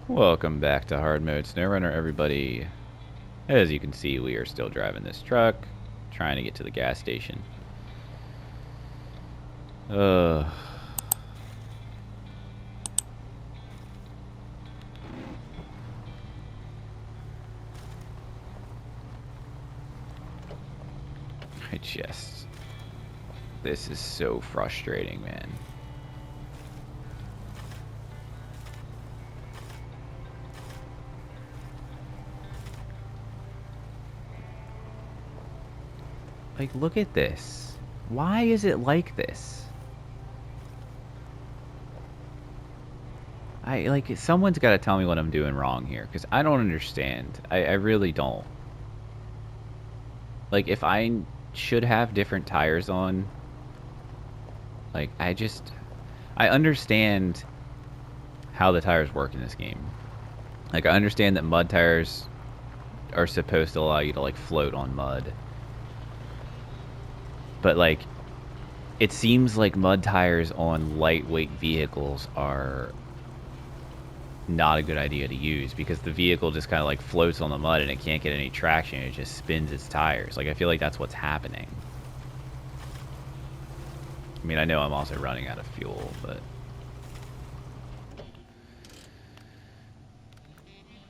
Welcome back to Hard Mode SnowRunner, everybody. As you can see, we are still driving this truck, trying to get to the gas station. I just... This is so frustrating, man. Like, look at this. Why is it like this? Someone's got to tell me what I'm doing wrong here, because I don't understand. I really don't. Like, if I should have different tires on, like, I understand how the tires work in this game. Like, I understand that mud tires are supposed to allow you to, like, float on mud. But, like, it seems like mud tires on lightweight vehicles are not a good idea to use because the vehicle just kind of, like, floats on the mud and it can't get any traction. It just spins its tires. Like, I feel like that's what's happening. I mean, I know I'm also running out of fuel, but...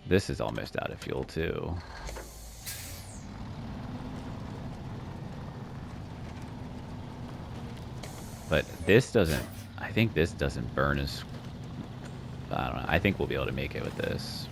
This is almost out of fuel, too. But this doesn't... I think this doesn't burn as... I don't know. I think we'll be able to make it with this.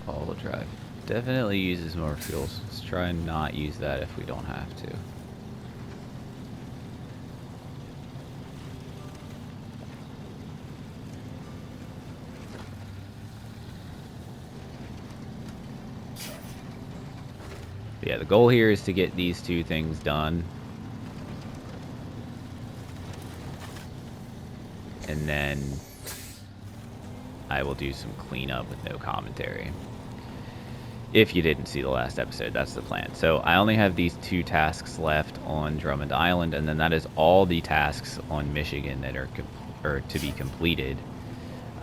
All-wheel drive definitely uses more fuel. So let's try and not use that if we don't have to. But yeah, the goal here is to get these two things done. And then I will do some cleanup with no commentary. If you didn't see the last episode, that's the plan. So I only have these two tasks left on Drummond Island, and then that is all the tasks on Michigan that are to be completed.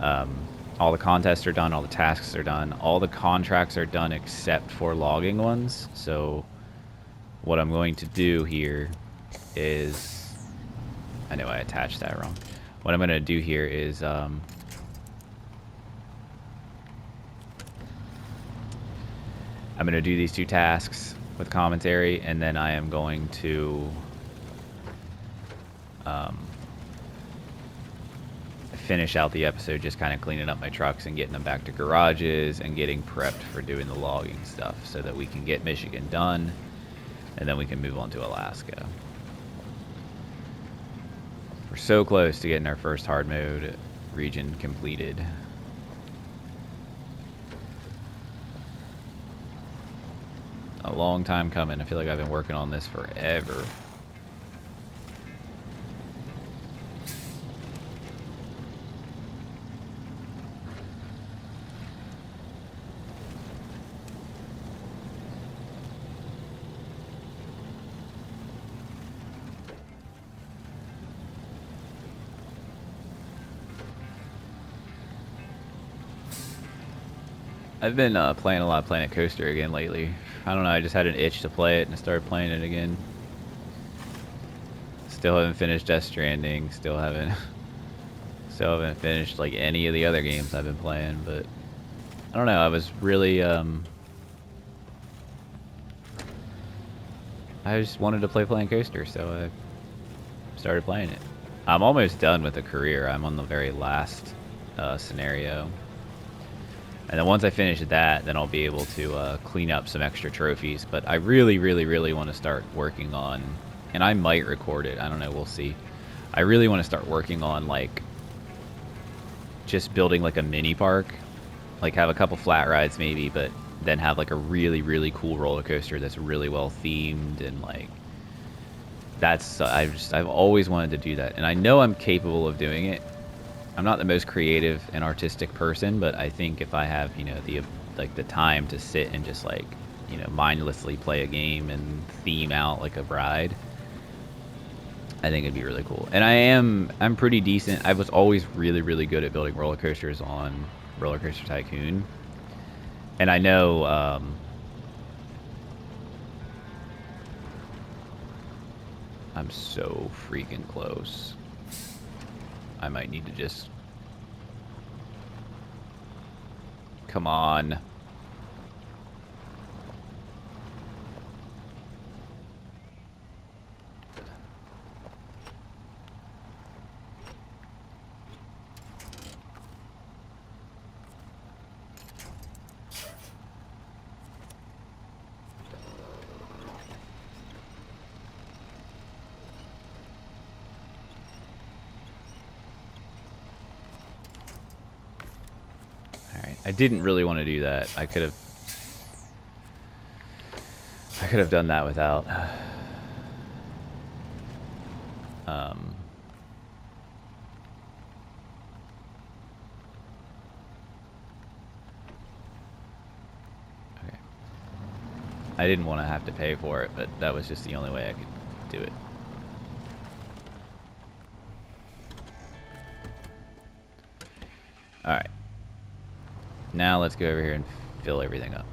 All the contests are done, all the tasks are done, all the contracts are done except for logging ones. So what I'm going to do here is... I know I attached that wrong. What I'm going to do here is... I'm going to do these two tasks with commentary, and then I am going to finish out the episode just kind of cleaning up my trucks and getting them back to garages and getting prepped for doing the logging stuff so that we can get Michigan done, and then we can move on to Alaska. We're so close to getting our first hard mode region completed. A long time coming. I feel like I've been working on this forever. I've been playing a lot of Planet Coaster again lately. I don't know, I just had an itch to play it and I started playing it again. Still haven't finished Death Stranding, still haven't finished like any of the other games I've been playing, but I don't know, I was really I just wanted to play Planet Coaster, so I started playing it. I'm almost done with the career. I'm on the very last scenario. And then once I finish that, then I'll be able to clean up some extra trophies. But I really, really, really want to start working on, and I might record it, I don't know, we'll see. I really want to start working on, like, just building, like, a mini park. Like, have a couple flat rides maybe, but then have like a really, really cool roller coaster that's really well themed, and like that's I've always wanted to do that, and I know I'm capable of doing it. I'm not the most creative and artistic person, but I think if I have, you know, the time to sit and just like, you know, mindlessly play a game and theme out like a ride, I think it'd be really cool. And I'm pretty decent. I was always really, really good at building roller coasters on Roller Coaster Tycoon. And I know I'm so freaking close. I might need to just... Come on. I didn't really want to do that. I could have done that without. Okay. I didn't want to have to pay for it, but that was just the only way I could do it. All right. Now let's go over here and fill everything up.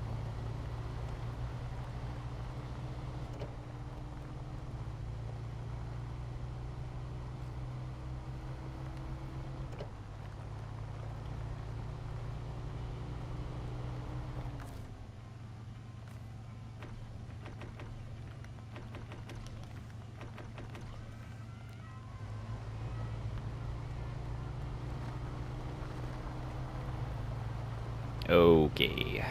Okay.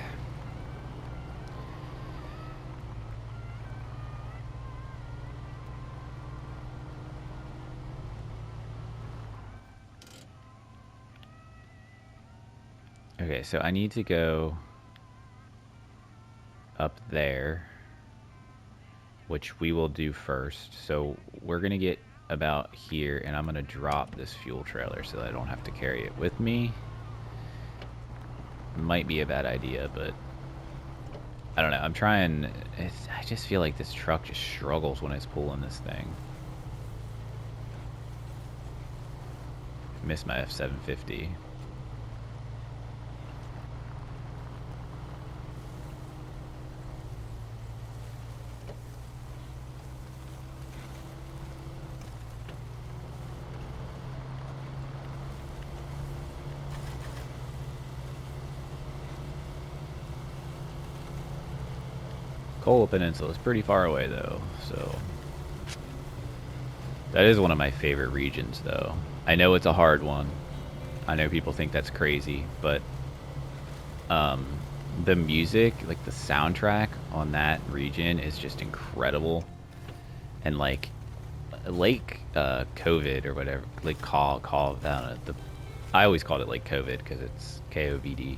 Okay, so I need to go up there, which we will do first. So we're going to get about here, and I'm going to drop this fuel trailer so that I don't have to carry it with me. Might be a bad idea, but I don't know. I'm trying. I just feel like this truck just struggles when it's pulling this thing. Missed my F750. Kola Peninsula is pretty far away, though, so... That is one of my favorite regions, though. I know it's a hard one. I know people think that's crazy, but... the music, like the soundtrack on that region is just incredible. And, like, Lake COVID or whatever, like, I always called it Lake COVID because it's KOVD.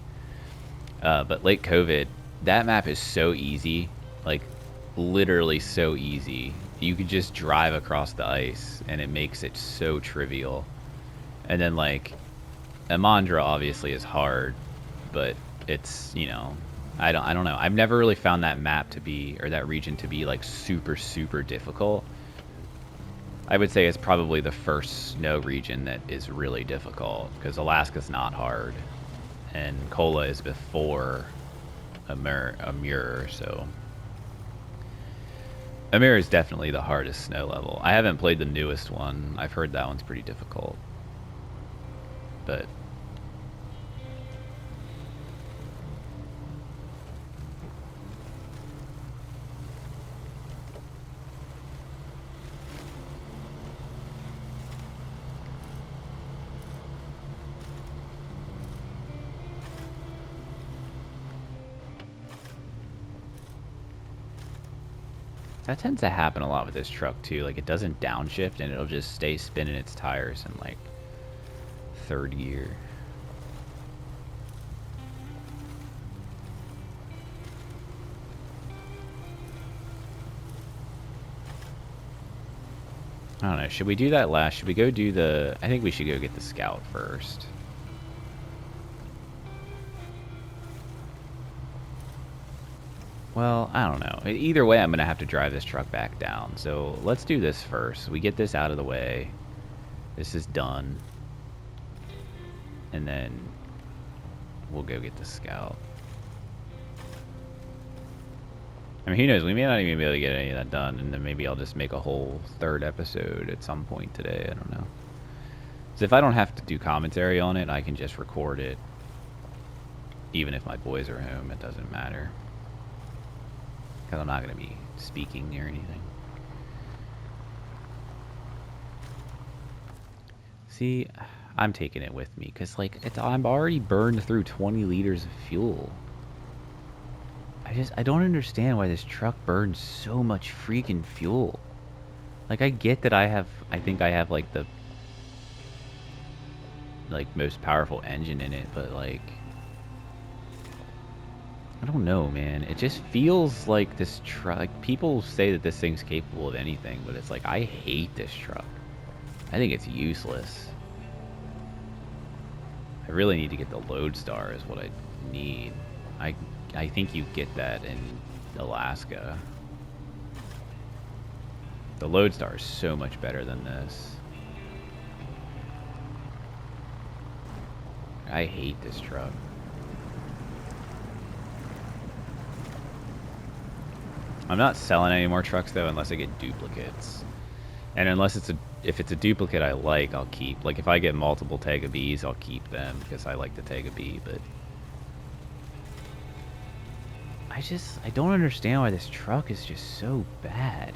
But Lake COVID, that map is so easy. Like, literally so easy. You could just drive across the ice, and it makes it so trivial. And then, like, Amandra obviously is hard, but it's, you know, I don't know. I've never really found that map to be, or that region to be, like, super, super difficult. I would say it's probably the first snow region that is really difficult, because Alaska's not hard, and Kola is before Amur, so... Amir is definitely the hardest snow level. I haven't played the newest one. I've heard that one's pretty difficult. But... that tends to happen a lot with this truck too. Like, it doesn't downshift and it'll just stay spinning its tires in like third gear. I don't know. Should we do that last? Should we go do the... I think we should go get the scout first. Well, I don't know. Either way, I'm going to have to drive this truck back down. So let's do this first. We get this out of the way. This is done. And then we'll go get the scout. I mean, who knows? We may not even be able to get any of that done. And then maybe I'll just make a whole third episode at some point today. I don't know. So if I don't have to do commentary on it, I can just record it. Even if my boys are home, it doesn't matter. Because I'm not going to be speaking or anything. See, I'm taking it with me. Because, like, I'm already burned through 20 liters of fuel. I don't understand why this truck burns so much freaking fuel. Like, I get that I think I have, like, the, like, most powerful engine in it. But, like... I don't know, man. It just feels like this truck... Like, people say that this thing's capable of anything, but it's like, I hate this truck. I think it's useless. I really need to get the Lodestar is what I need. I think you get that in Alaska. The Lodestar is so much better than this. I hate this truck. I'm not selling any more trucks though unless I get duplicates. And unless if it's a duplicate I like, I'll keep. Like if I get multiple Tega Bs, I'll keep them because I like the Tega B, but I don't understand why this truck is just so bad.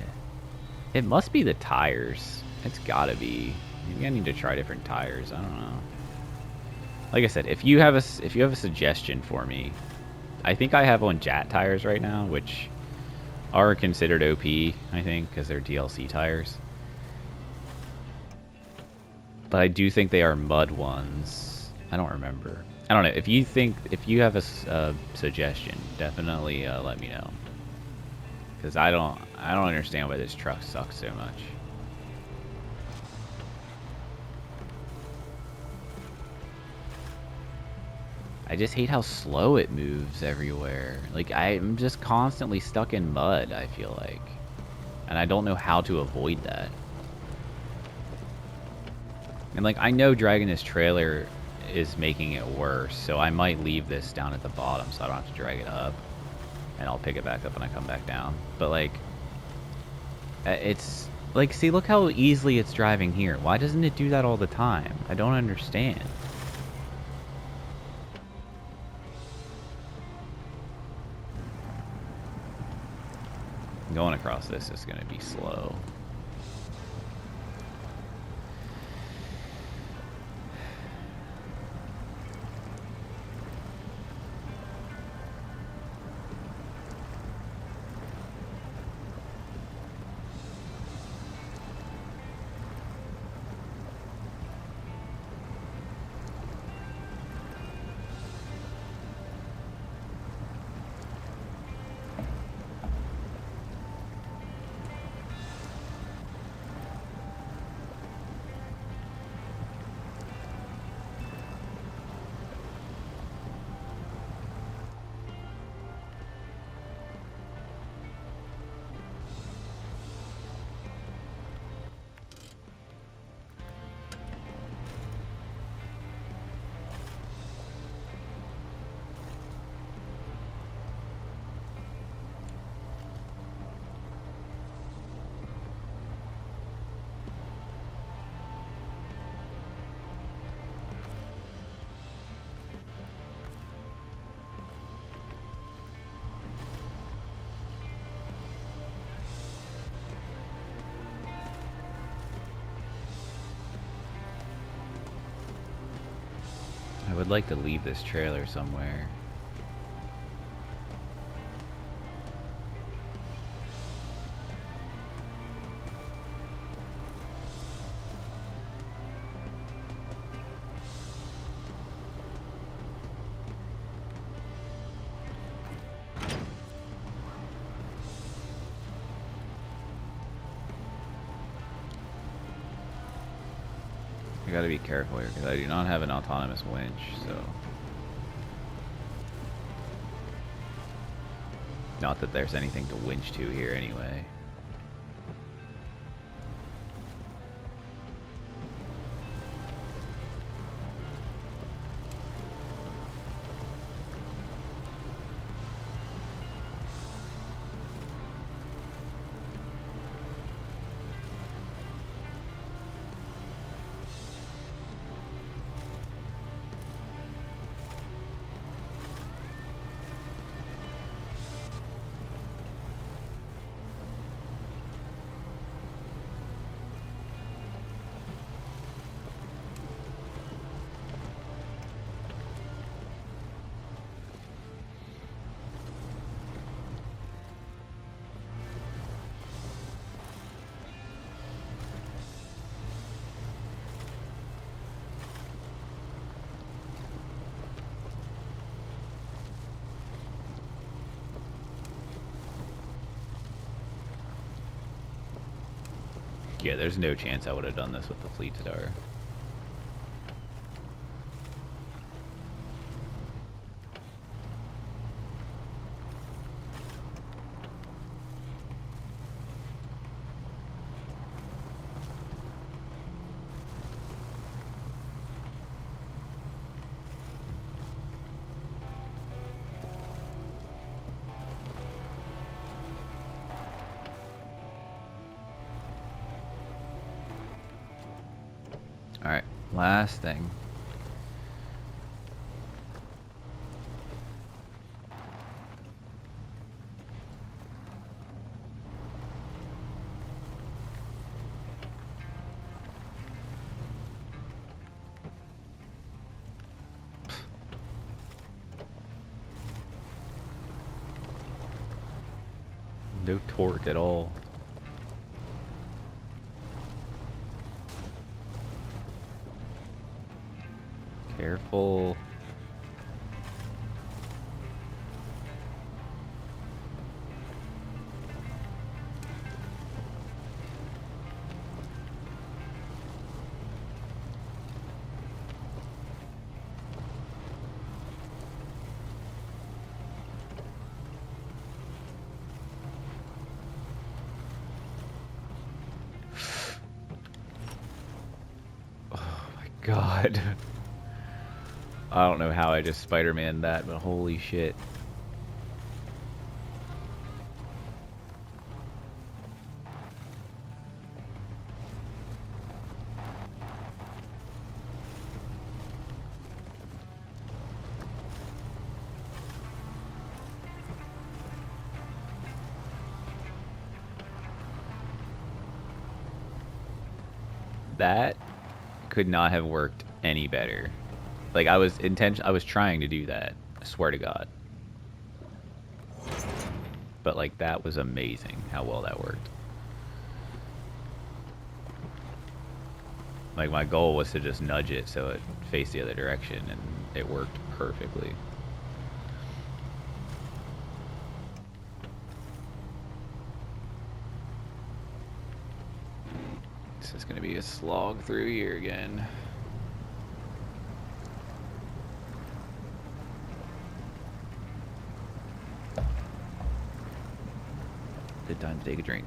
It must be the tires. It's gotta be. Maybe I need to try different tires. I don't know. Like I said, if you have a suggestion for me, I think I have on Jat tires right now, which are considered OP, I think, because they're DLC tires. But I do think they are mud ones. I don't remember. I don't know. If you have a suggestion, definitely let me know. Because I don't understand why this truck sucks so much. I just hate how slow it moves everywhere. Like, I'm just constantly stuck in mud, I feel like. And I don't know how to avoid that. And, like, I know dragging this trailer is making it worse, so I might leave this down at the bottom so I don't have to drag it up. And I'll pick it back up when I come back down. But, like, it's... Like, see, look how easily it's driving here. Why doesn't it do that all the time? I don't understand. Going across this is going to be slow. I would like to leave this trailer somewhere. I gotta be careful here because I do not have an autonomous winch, so. Not that there's anything to winch to here anyway. Yeah, there's no chance I would have done this with the Fleet Star. Alright, last thing. No torque at all. Careful. Oh my God. I don't know how I just Spider-Man that, but holy shit. That could not have worked any better. Like I was trying to do that. I swear to God. But like that was amazing how well that worked. Like my goal was to just nudge it so it faced the other direction, and it worked perfectly. This is gonna be a slog through here again. Good time to take a drink.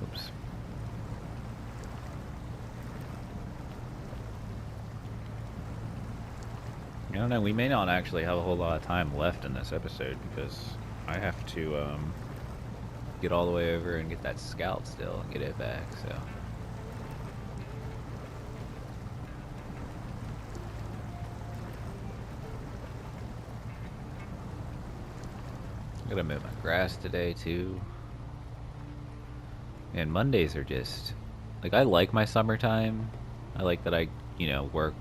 Oops. I don't know, we may not actually have a whole lot of time left in this episode because I have to get all the way over and get that scout still and get it back, so. I gotta mow my grass today too. And Mondays are just, like, I like my summertime. I like that I, you know, work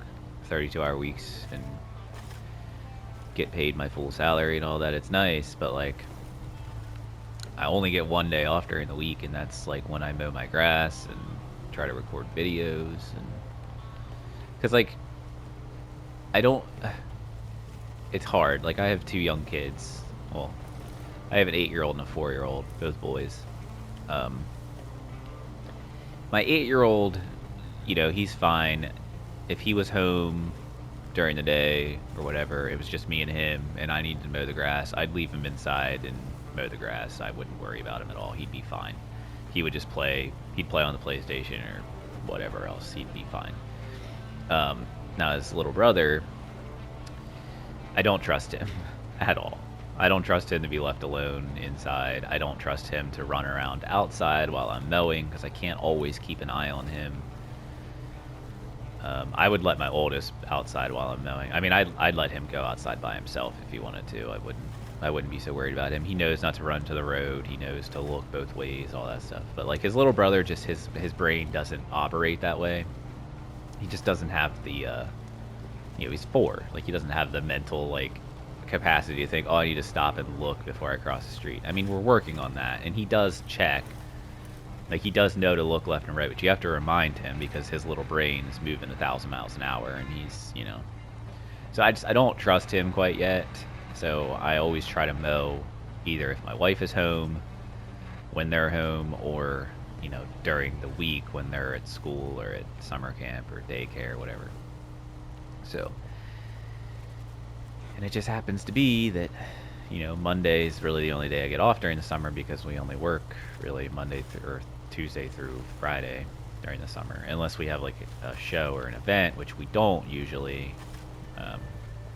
32-hour weeks and get paid my full salary and all that. It's nice, but like, I only get one day off during the week, and that's like when I mow my grass and try to record videos. And because like, I don't, it's hard. Like, I have 2 young kids. Well, I have an 8-year-old and a 4-year-old, both boys. My 8-year-old you know, he's fine. If he was home during the day or whatever, it was just me and him, and I needed to mow the grass, I'd leave him inside and mow the grass. I wouldn't worry about him at all. He'd be fine. He would just play. He'd play on the PlayStation or whatever else. He'd be fine. Now his little brother, I don't trust him at all. I don't trust him to be left alone inside. I don't trust him to run around outside while I'm mowing because I can't always keep an eye on him. I would let my oldest outside while I'm mowing. I mean, I'd let him go outside by himself if he wanted to. I wouldn't be so worried about him. He knows not to run to the road. He knows to look both ways, all that stuff. But like his little brother, just his brain doesn't operate that way. He just doesn't have the, you know, he's 4. Like he doesn't have the mental like capacity to think, oh, I need to stop and look before I cross the street. I mean, we're working on that, and he does check. Like he does know to look left and right, but you have to remind him because his little brain is moving 1,000 miles an hour, and he's, you know. So I don't trust him quite yet. So I always try to mow either if my wife is home, when they're home, or, you know, during the week when they're at school or at summer camp or daycare or whatever. So, and it just happens to be that, you know, Monday is really the only day I get off during the summer because we only work really or Tuesday through Friday during the summer, unless we have like a show or an event, which we don't usually.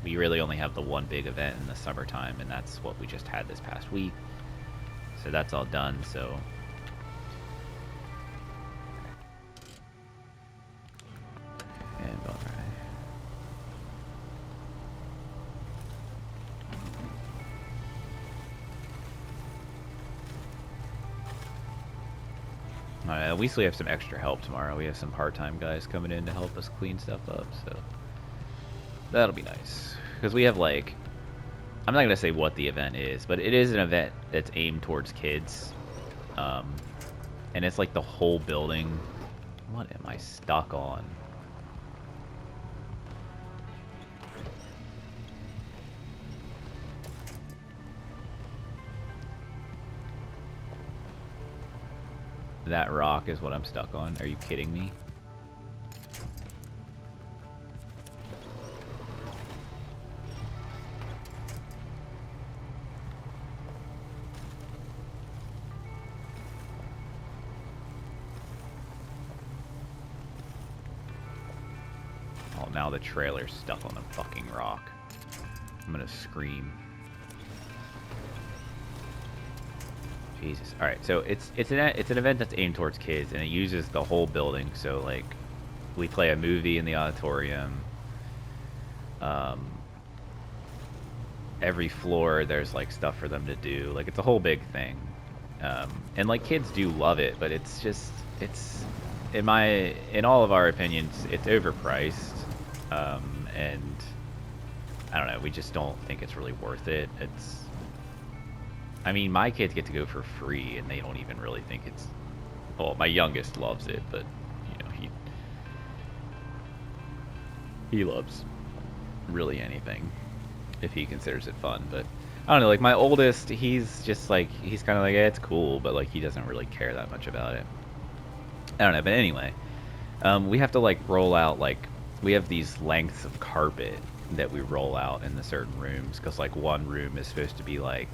We really only have the one big event in the summertime, and that's what we just had this past week. So that's all done. So and all right. At least we have some extra help tomorrow. We have some part-time guys coming in to help us clean stuff up, so that'll be nice. Because we have, like, I'm not going to say what the event is, but it is an event that's aimed towards kids. And it's like the whole building. What am I stuck on? That rock is what I'm stuck on. Are you kidding me? Oh, now the trailer's stuck on the fucking rock. I'm gonna scream. Jesus. All right, so it's an event that's aimed towards kids, and it uses the whole building. So like, we play a movie in the auditorium. Every floor there's like stuff for them to do. Like it's a whole big thing, and like kids do love it, but it's just in all of our opinions, it's overpriced, and I don't know. We just don't think it's really worth it. I mean, my kids get to go for free, and they don't even really think it's... Well, my youngest loves it, but, you know, he loves really anything if he considers it fun. But, I don't know, like, my oldest, he's just, like, he's kind of like, yeah, it's cool, but, like, he doesn't really care that much about it. I don't know, but anyway, we have to, like, roll out, like, we have these lengths of carpet that we roll out in the certain rooms, because, like, one room is supposed to be, like,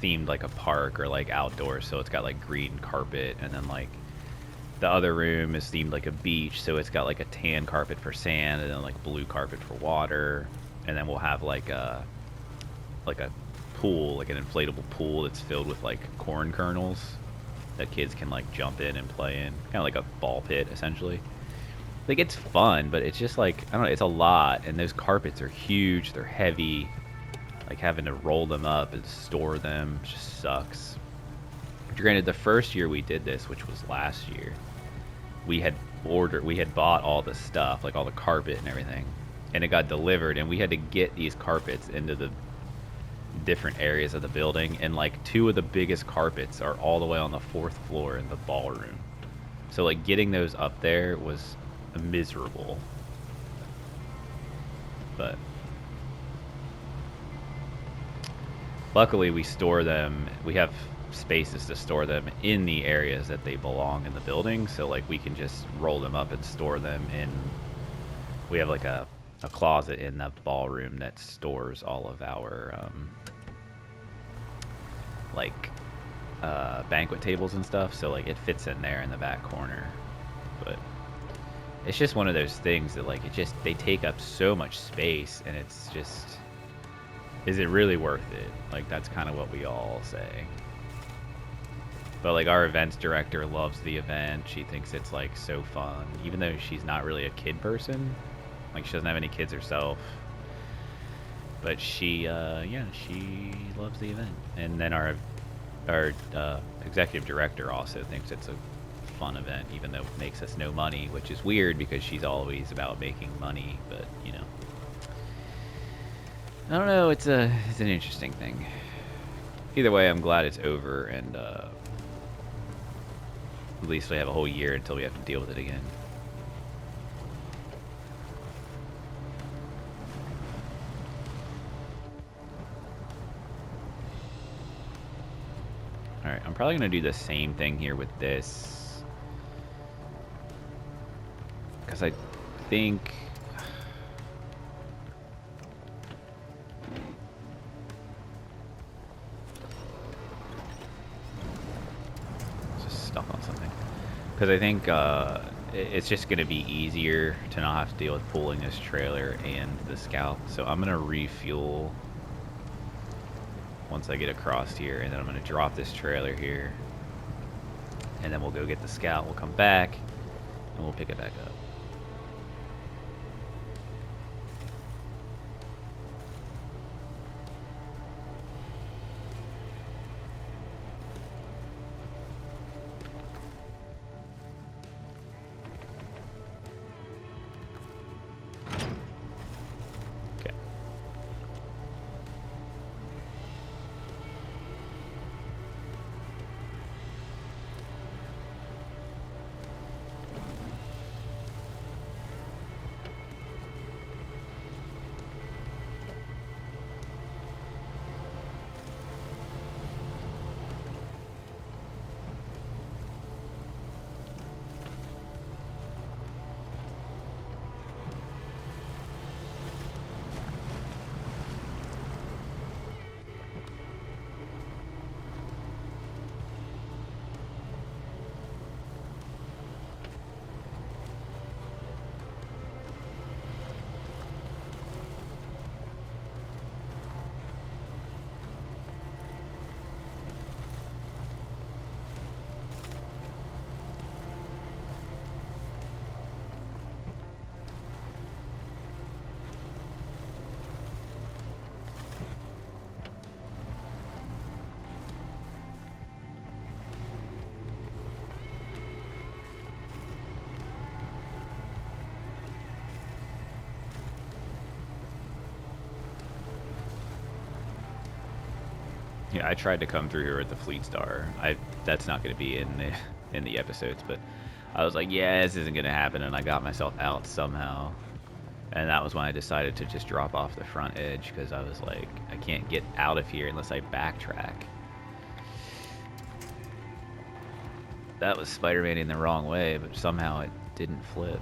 themed like a park or like outdoors, so it's got like green carpet, and then like the other room is themed like a beach, so it's got like a tan carpet for sand and then like blue carpet for water, and then we'll have like a pool, like an inflatable pool that's filled with like corn kernels that kids can like jump in and play in, kind of like a ball pit essentially. Like it's fun, but it's just like, I don't know, it's a lot, and those carpets are huge, they're heavy. Like having to roll them up and store them just sucks. Granted, the first year we did this, which was last year, we had bought all the stuff, like all the carpet and everything, and it got delivered, and we had to get these carpets into the different areas of the building, and like 2 of the biggest carpets are all the way on the 4th floor in the ballroom. So like getting those up there was miserable. But luckily we store them. We have spaces to store them in the areas that they belong in the building. So like we can just roll them up and store them in. We have like a closet in the ballroom that stores all of our banquet tables and stuff. So like it fits in there in the back corner. But it's just one of those things that like they take up so much space, and it's just, is it really worth it? Like that's kind of what we all say. But like our events director loves the event. She thinks it's like so fun, even though she's not really a kid person. Like she doesn't have any kids herself. But she loves the event. And then our executive director also thinks it's a fun event, even though it makes us no money, which is weird because she's always about making money. But you know, I don't know. It's an interesting thing. Either way, I'm glad it's over, and at least we have a whole year until we have to deal with it again. Alright, I'm probably going to do the same thing here with this. Because I think... just stuck on something. Because I think it's just going to be easier to not have to deal with pulling this trailer and the scout. So I'm going to refuel once I get across here, and then I'm going to drop this trailer here, and then we'll go get the scout. We'll come back and we'll pick it back up. Yeah, I tried to come through here with the Fleet Star. That's not going to be in the episodes, but I was like, yeah, this isn't going to happen, and I got myself out somehow. And that was when I decided to just drop off the front edge, because I was like, I can't get out of here unless I backtrack. That was Spider-Man in the wrong way, but somehow it didn't flip.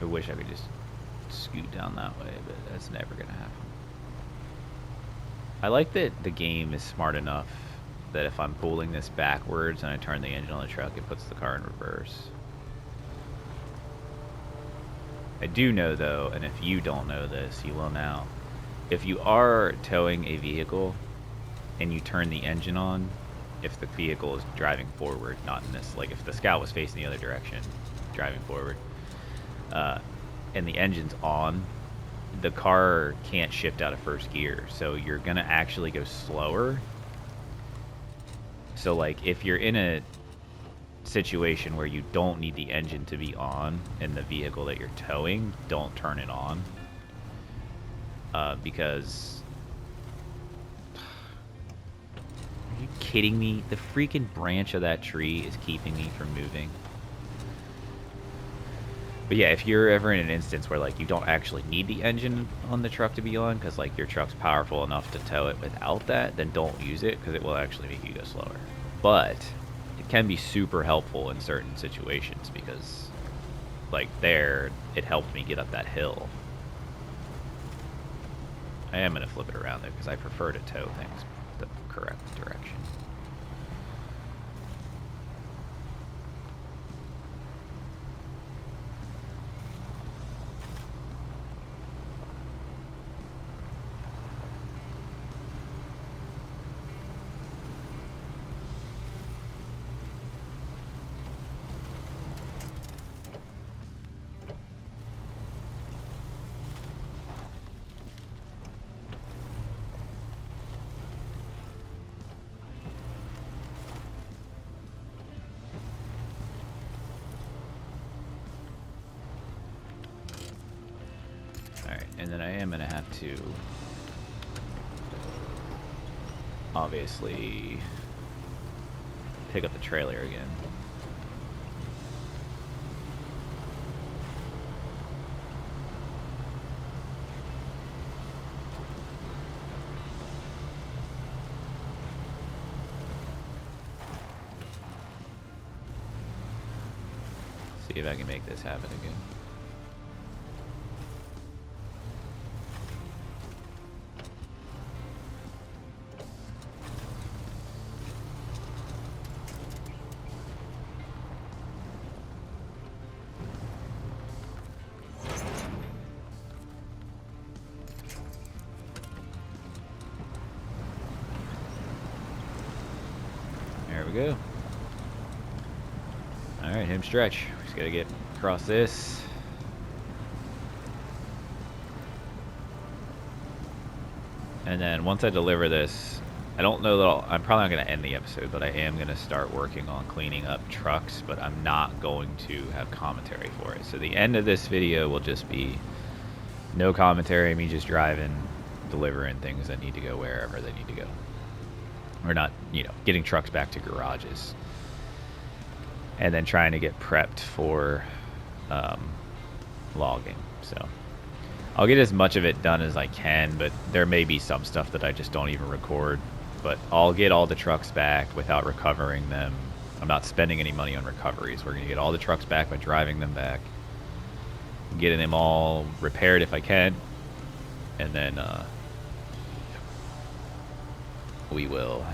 I wish I could just scoot down that way, but that's never gonna happen. I like that the game is smart enough that if I'm pulling this backwards and I turn the engine on the truck, it puts the car in reverse. I do know though, and if you don't know this, you will now. If you are towing a vehicle and you turn the engine on, if the vehicle is driving forward, not in this, like if the Scout was facing the other direction, driving forward, and the engine's on, the car can't shift out of first gear, so you're gonna actually go slower. So like if you're in a situation where you don't need the engine to be on in the vehicle that you're towing, don't turn it on, because are you kidding me? The freaking branch of that tree is keeping me from moving. But yeah, if you're ever in an instance where like you don't actually need the engine on the truck to be on because like your truck's powerful enough to tow it without that, then don't use it because it will actually make you go slower. But it can be super helpful in certain situations because like there, it helped me get up that hill. I am going to flip it around though because I prefer to tow things the correct direction. And then I am going to have to obviously pick up the trailer again. See if I can make this happen again. There we go. Alright, him stretch. Just gotta get across this. And then once I deliver this, I don't know that I'm probably not going to end the episode, but I am going to start working on cleaning up trucks, but I'm not going to have commentary for it. So the end of this video will just be no commentary, me just driving, delivering things that need to go wherever they need to go. Or not, you know, getting trucks back to garages. And then trying to get prepped for logging. So I'll get as much of it done as I can, but there may be some stuff that I just don't even record. But I'll get all the trucks back without recovering them. I'm not spending any money on recoveries. We're going to get all the trucks back by driving them back, getting them all repaired if I can, and then we will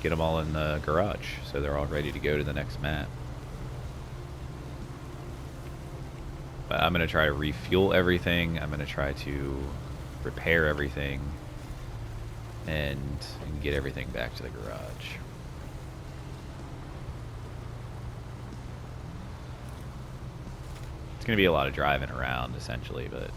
get them all in the garage so they're all ready to go to the next map. But I'm going to try to refuel everything. I'm going to try to repair everything and get everything back to the garage. It's going to be a lot of driving around essentially, but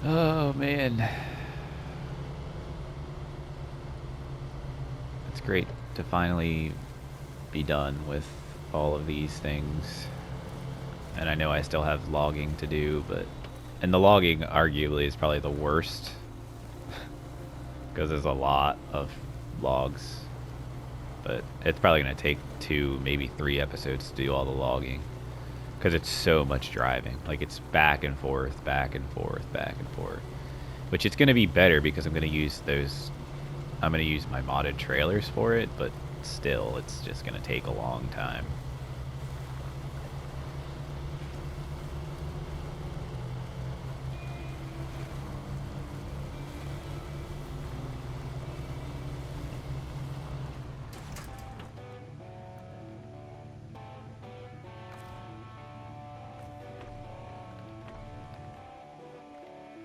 Oh, man. It's great to finally be done with all of these things. And I know I still have logging to do, but... And the logging, arguably, is probably the worst. Because there's a lot of logs. But it's probably going to take 2, maybe 3 episodes to do all the logging. Because it's so much driving. Like, it's back and forth, back and forth, back and forth. Which it's going to be better because I'm going to use those... I'm going to use my modded trailers for it, but still, it's just going to take a long time.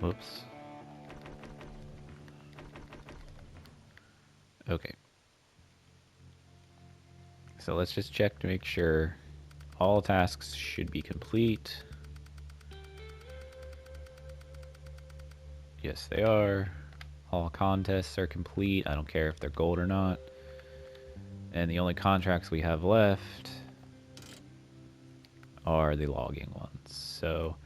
Whoops. Okay. So let's just check to make sure all tasks should be complete. Yes, they are. All contests are complete. I don't care if they're gold or not. And the only contracts we have left are the logging ones. So,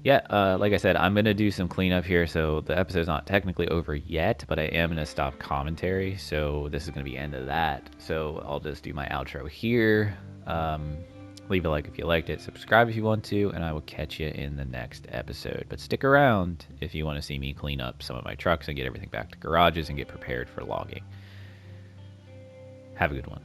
yeah, like I said, I'm going to do some cleanup here. So the episode's not technically over yet, but I am going to stop commentary. So this is going to be the end of that. So I'll just do my outro here. Leave a like if you liked it. Subscribe if you want to. And I will catch you in the next episode. But stick around if you want to see me clean up some of my trucks and get everything back to garages and get prepared for logging. Have a good one.